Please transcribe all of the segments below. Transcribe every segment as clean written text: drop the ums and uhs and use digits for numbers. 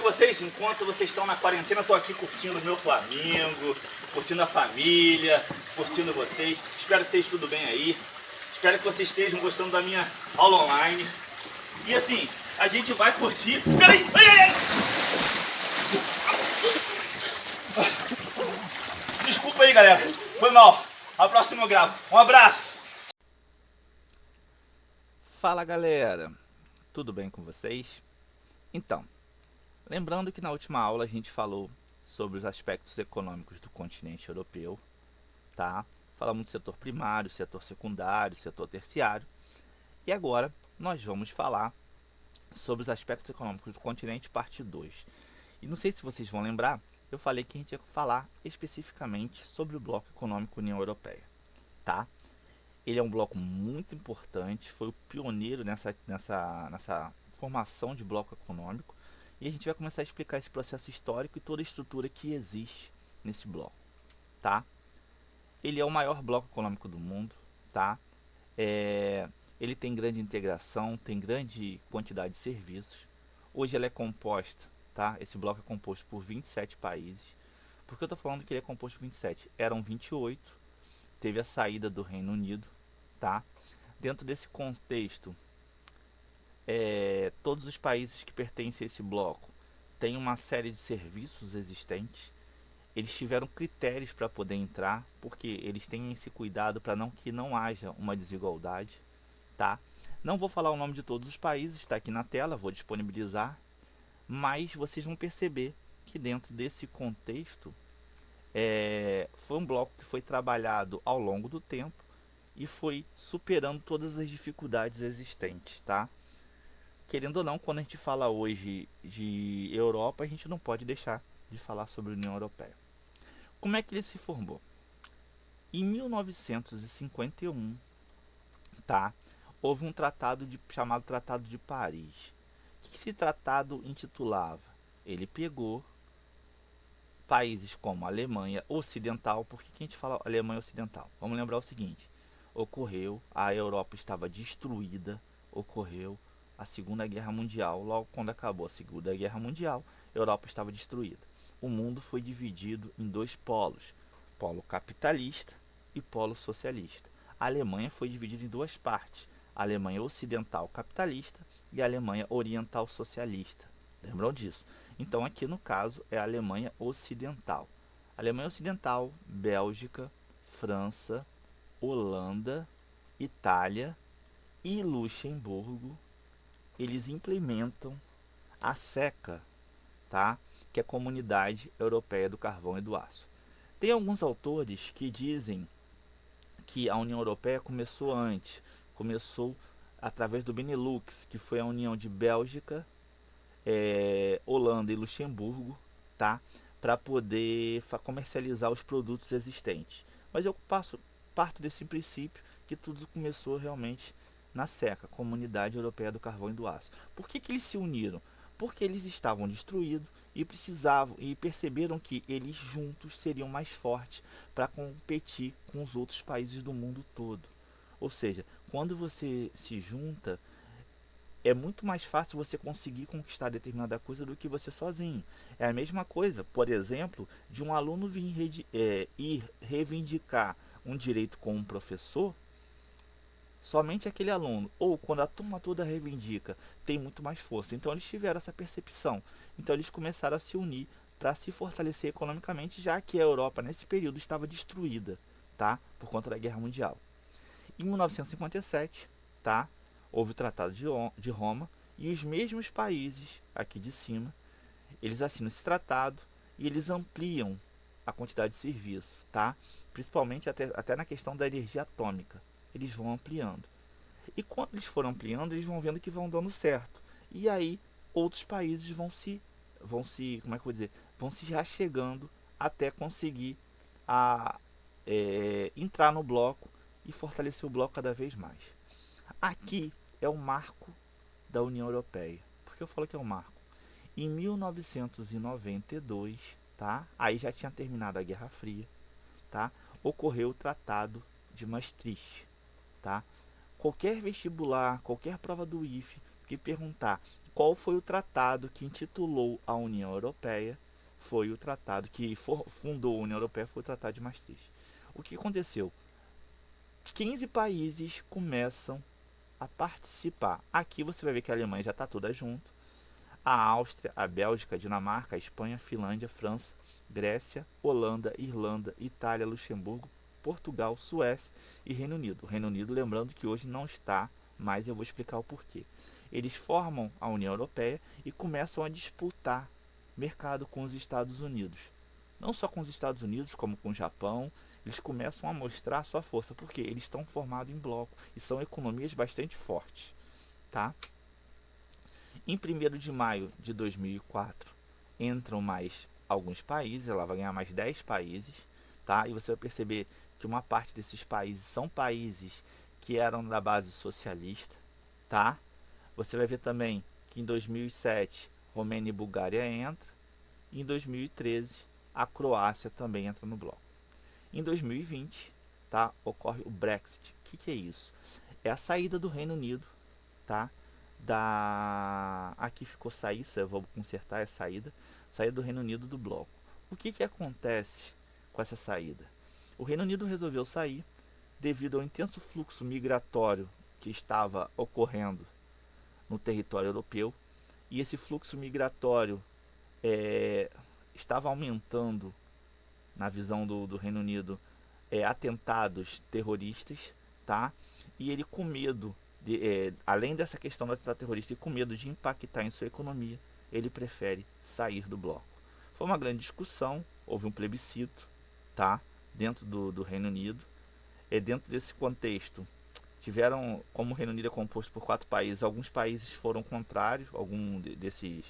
vocês? Enquanto vocês estão na quarentena, eu tô aqui curtindo o meu Flamengo, curtindo a família, curtindo vocês. Espero que esteja tudo bem aí. Espero que vocês estejam gostando da minha aula online. E assim, a gente vai curtir... Peraí! Desculpa aí, galera. Foi mal. A próxima eu gravo. Um abraço! Fala, galera. Tudo bem com vocês? Então, lembrando que na última aula a gente falou sobre os aspectos econômicos do continente europeu, tá? Falamos do setor primário, setor secundário, setor terciário. E agora nós vamos falar sobre os aspectos econômicos do continente, parte 2. E não sei se vocês vão lembrar, eu falei que a gente ia falar especificamente sobre o bloco econômico União Europeia, tá? Ele é um bloco muito importante, foi o pioneiro nessa formação de bloco econômico. E a gente vai começar a explicar esse processo histórico e toda a estrutura que existe nesse bloco, tá? Ele é o maior bloco econômico do mundo, tá? Ele tem grande integração, tem grande quantidade de serviços. Hoje ele é composto, tá? Esse bloco é composto por 27 países. Por que eu estou falando que ele é composto por 27? Eram 28, teve a saída do Reino Unido, tá? Dentro desse contexto, todos os países que pertencem a esse bloco têm uma série de serviços existentes. Eles tiveram critérios para poder entrar, porque eles têm esse cuidado para que não haja uma desigualdade, tá? Não vou falar o nome de todos os países, está aqui na tela, vou disponibilizar, mas vocês vão perceber que dentro desse contexto foi um bloco que foi trabalhado ao longo do tempo e foi superando todas as dificuldades existentes, tá? Querendo ou não, quando a gente fala hoje de Europa, a gente não pode deixar de falar sobre a União Europeia. Como é que ele se formou? Em 1951, tá? Houve um tratado chamado Tratado de Paris. O que esse tratado intitulava? Ele pegou países como a Alemanha Ocidental. Por que a gente fala Alemanha Ocidental? Vamos lembrar o seguinte: a Europa estava destruída, ocorreu a Segunda Guerra Mundial. Logo quando acabou a Segunda Guerra Mundial, a Europa estava destruída. O mundo foi dividido em dois polos: polo capitalista e polo socialista. A Alemanha foi dividida em duas partes: a Alemanha Ocidental capitalista e a Alemanha Oriental socialista. Lembram disso? Então aqui no caso é a Alemanha Ocidental. Alemanha Ocidental, Bélgica, França, Holanda, Itália e Luxemburgo, eles implementam a SECA, tá? Que é a Comunidade Europeia do Carvão e do Aço. Tem alguns autores que dizem que a União Europeia começou antes, começou através do Benelux, que foi a união de Bélgica, Holanda e Luxemburgo, tá? Para poder comercializar os produtos existentes. Mas eu parto desse princípio que tudo começou realmente na SECA, Comunidade Europeia do Carvão e do Aço. Por que eles se uniram? Porque eles estavam destruídos e precisavam e perceberam que eles juntos seriam mais fortes para competir com os outros países do mundo todo. Ou seja, quando você se junta, é muito mais fácil você conseguir conquistar determinada coisa do que você sozinho. É a mesma coisa, por exemplo, de um aluno ir reivindicar um direito com um professor. Somente aquele aluno, ou quando a turma toda reivindica, tem muito mais força. Então eles tiveram essa percepção. Então eles começaram a se unir para se fortalecer economicamente, já que a Europa nesse período estava destruída, tá? Por conta da Guerra Mundial. Em 1957, tá? Houve o Tratado de Roma e os mesmos países aqui de cima, eles assinam esse tratado e eles ampliam a quantidade de serviço, tá? Principalmente até na questão da energia atômica. Eles vão ampliando. E quando eles foram ampliando, eles vão vendo que vão dando certo. E aí outros países vão se como é que eu vou dizer, vão se achegando até conseguir entrar no bloco e fortalecer o bloco cada vez mais. Aqui é o marco da União Europeia. Por que eu falo que é o marco? Em 1992, tá? Aí já tinha terminado a Guerra Fria, tá? Ocorreu o Tratado de Maastricht, tá? Qualquer vestibular, qualquer prova do IFE que perguntar qual foi o tratado que intitulou a União Europeia? Foi o tratado que fundou a União Europeia, foi o Tratado de Maastricht. O que aconteceu? 15 países começam a participar. Aqui você vai ver que a Alemanha já está toda junto. A Áustria, a Bélgica, a Dinamarca, a Espanha, a Finlândia, a França, Grécia, Holanda, Irlanda, Itália, Luxemburgo, Portugal, Suécia e Reino Unido. O Reino Unido, lembrando que hoje não está, mas eu vou explicar o porquê. Eles formam a União Europeia e começam a disputar mercado com os Estados Unidos. Não só com os Estados Unidos, como com o Japão, eles começam a mostrar sua força, porque eles estão formados em bloco e são economias bastante fortes, tá? Em 1º de maio de 2004, entram mais alguns países, ela vai ganhar mais 10 países, tá? E você vai perceber que uma parte desses países são países que eram da base socialista, tá? Você vai ver também que em 2007, Romênia e Bulgária entram, e em 2013, a Croácia também entra no bloco. Em 2020, tá, ocorre o Brexit. O que é isso? É a saída do Reino Unido, tá? Aqui ficou saída, eu vou consertar a saída do Reino Unido do bloco. O que acontece com essa saída? O Reino Unido resolveu sair devido ao intenso fluxo migratório que estava ocorrendo no território europeu, e esse fluxo migratório estava aumentando, na visão do Reino Unido, atentados terroristas, tá? E ele, com medo além dessa questão do atentado terrorista e com medo de impactar em sua economia, ele prefere sair do bloco. Foi uma grande discussão, houve um plebiscito, tá? Dentro do Reino Unido. Dentro desse contexto, tiveram, como o Reino Unido é composto por 4 países, alguns países foram contrários, desses.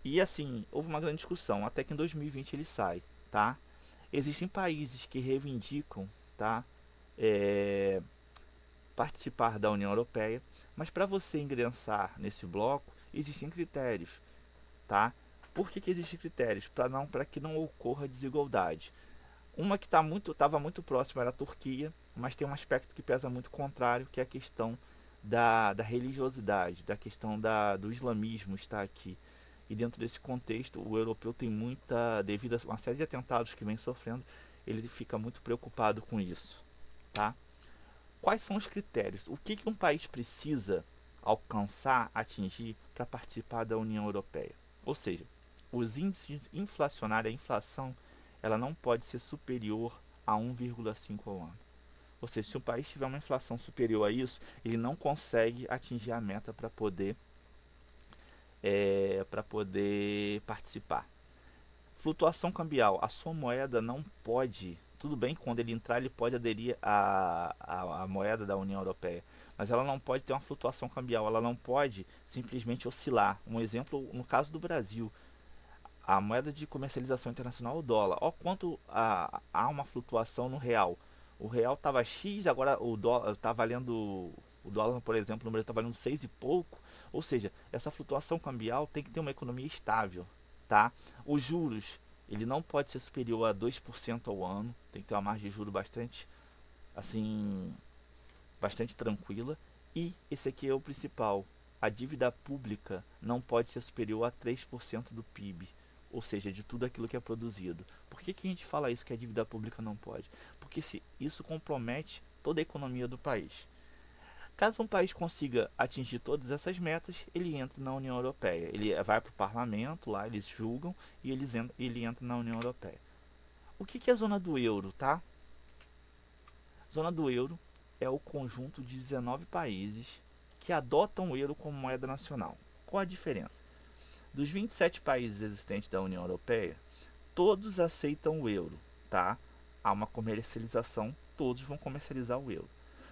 E assim, houve uma grande discussão, até que em 2020 ele sai, tá? Existem países que reivindicam, tá? Participar da União Europeia, mas para você ingressar nesse bloco, existem critérios, tá? Por que existem critérios? Para que não ocorra desigualdade. Uma que estava muito próxima era a Turquia, mas tem um aspecto que pesa muito contrário, que é a questão da religiosidade, da questão do islamismo está aqui. E dentro desse contexto, o europeu tem devido a uma série de atentados que vem sofrendo, ele fica muito preocupado com isso, tá? Quais são os critérios? O que um país precisa alcançar, atingir para participar da União Europeia? Ou seja, os índices inflacionários, a inflação, ela não pode ser superior a 1,5 ao ano. Ou seja, se um país tiver uma inflação superior a isso, ele não consegue atingir a meta para poder participar. Flutuação cambial. A sua moeda não pode... Tudo bem que quando ele entrar, ele pode aderir à moeda da União Europeia. Mas ela não pode ter uma flutuação cambial. Ela não pode simplesmente oscilar. Um exemplo, no caso do Brasil. A moeda de comercialização internacional é o dólar. Olha quanto há uma flutuação no real. O real estava X, agora o dólar está valendo... O dólar, por exemplo, no Brasil está valendo 6 e pouco. Ou seja, essa flutuação cambial tem que ter uma economia estável, tá? Os juros, ele não pode ser superior a 2% ao ano. Tem que ter uma margem de juros bastante tranquila. E esse aqui é o principal. A dívida pública não pode ser superior a 3% do PIB. Ou seja, de tudo aquilo que é produzido. Por que a gente fala isso, que a dívida pública não pode? Porque isso compromete toda a economia do país. Caso um país consiga atingir todas essas metas, ele entra na União Europeia. Ele vai para o parlamento, lá eles julgam e ele entra na União Europeia. O que é a zona do euro, tá? Zona do euro é o conjunto de 19 países que adotam o euro como moeda nacional. Qual a diferença? Dos 27 países existentes da União Europeia, todos aceitam o euro, tá? Há uma comercialização, todos vão comercializar o euro.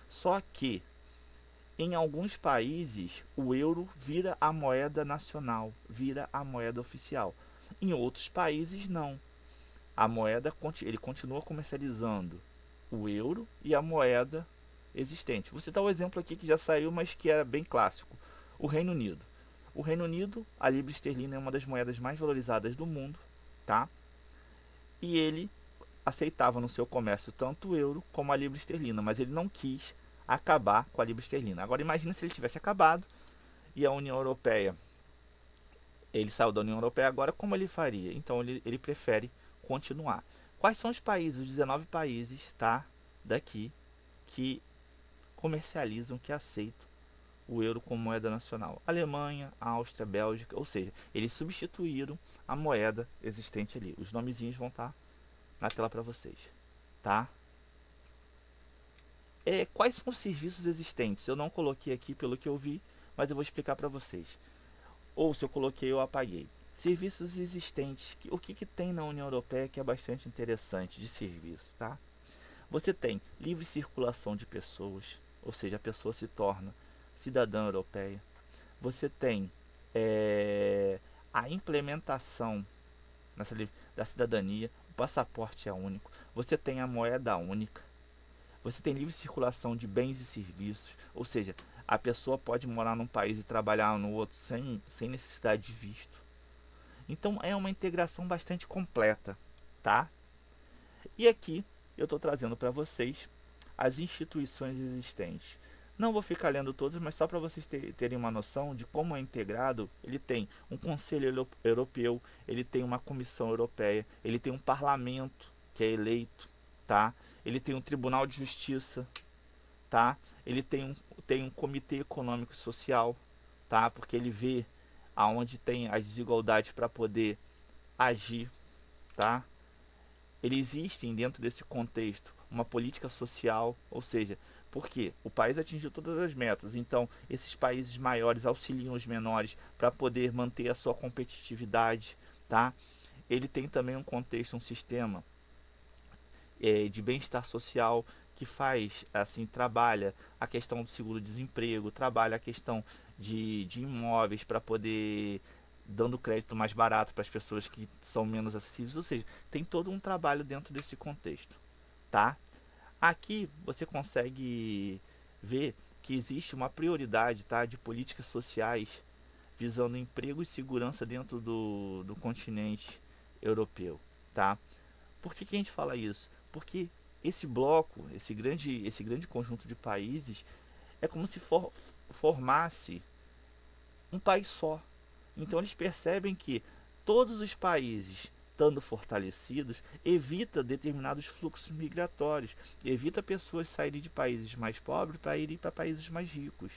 Só que em alguns países, o euro vira a moeda nacional, vira a moeda oficial. Em outros países, não. Ele continua comercializando o euro e a moeda existente. Vou citar um exemplo aqui que já saiu, mas que é bem clássico. O Reino Unido. O Reino Unido, a libra esterlina é uma das moedas mais valorizadas do mundo, tá? E ele aceitava no seu comércio tanto o euro como a libra esterlina, mas ele não quis acabar com a libra esterlina. Agora imagine se ele tivesse acabado e a União Europeia, ele saiu da União Europeia agora, como ele faria? Então ele prefere continuar. Quais são os países, os 19 países, tá, daqui, que comercializam, que aceitam o euro como moeda nacional? Alemanha, Áustria, Bélgica, ou seja, eles substituíram a moeda existente ali. Os nomezinhos vão estar na tela para vocês, tá? Quais são os serviços existentes? Eu não coloquei aqui pelo que eu vi, mas eu vou explicar para vocês. Ou se eu coloquei, eu apaguei. Serviços existentes. O que tem na União Europeia que é bastante interessante de serviço, tá? Você tem livre circulação de pessoas, ou seja, a pessoa se torna cidadã europeia. Você tem a implementação da cidadania, o passaporte é único, você tem a moeda única, você tem livre circulação de bens e serviços, ou seja, a pessoa pode morar num país e trabalhar no outro sem necessidade de visto. Então é uma integração bastante completa, tá? E aqui eu estou trazendo para vocês as instituições existentes. Não vou ficar lendo todas, mas só para vocês terem uma noção de como é integrado. Ele tem um Conselho Europeu, ele tem uma Comissão Europeia, ele tem um Parlamento que é eleito, tá? Ele tem um Tribunal de Justiça, tá? Ele tem um Comitê Econômico e Social, tá? Porque ele vê aonde tem as desigualdades para poder agir, tá? Eles existem dentro desse contexto uma política social, ou seja, porque o país atingiu todas as metas, então esses países maiores auxiliam os menores para poder manter a sua competitividade, tá? Ele tem também um contexto, um sistema de bem-estar social que faz, assim, trabalha a questão do seguro-desemprego, trabalha a questão de imóveis para poder dando crédito mais barato para as pessoas que são menos acessíveis, ou seja, tem todo um trabalho dentro desse contexto, tá? Aqui você consegue ver que existe uma prioridade, tá, de políticas sociais visando emprego e segurança dentro do continente europeu, tá? Por que a gente fala isso? Porque esse bloco, esse grande conjunto de países, é como se formasse um país só. Então eles percebem que todos os países, estando fortalecidos, evita determinados fluxos migratórios, evita pessoas saírem de países mais pobres para irem para países mais ricos.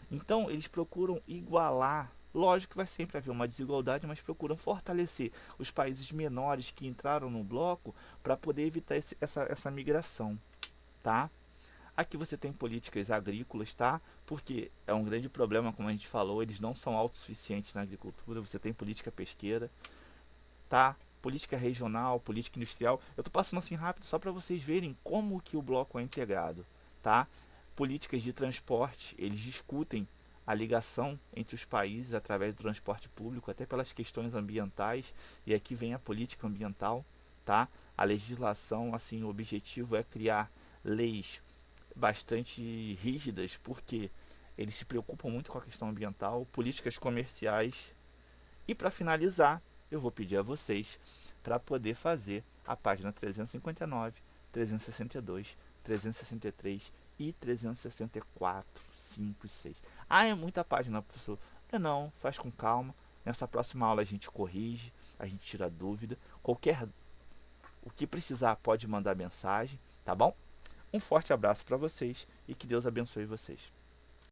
Então eles procuram igualar. Lógico que vai sempre haver uma desigualdade, mas procuram fortalecer os países menores que entraram no bloco para poder evitar essa migração, tá? Aqui você tem políticas agrícolas, tá? Porque é um grande problema, como a gente falou, eles não são autossuficientes na agricultura. Você tem política pesqueira, tá? Política regional, política industrial. Eu estou passando assim rápido só para vocês verem como que o bloco é integrado, tá? Políticas de transporte, eles discutem a ligação entre os países através do transporte público, até pelas questões ambientais, e aqui vem a política ambiental, tá? A legislação, assim, o objetivo é criar leis bastante rígidas, porque eles se preocupam muito com a questão ambiental, políticas comerciais. E para finalizar, eu vou pedir a vocês para poder fazer a página 359, 362, 363 e 364, 5 e 6. Ah, é muita página, professor. Não, faz com calma. Nessa próxima aula a gente corrige, a gente tira dúvida. O que precisar pode mandar mensagem, tá bom? Um forte abraço para vocês e que Deus abençoe vocês.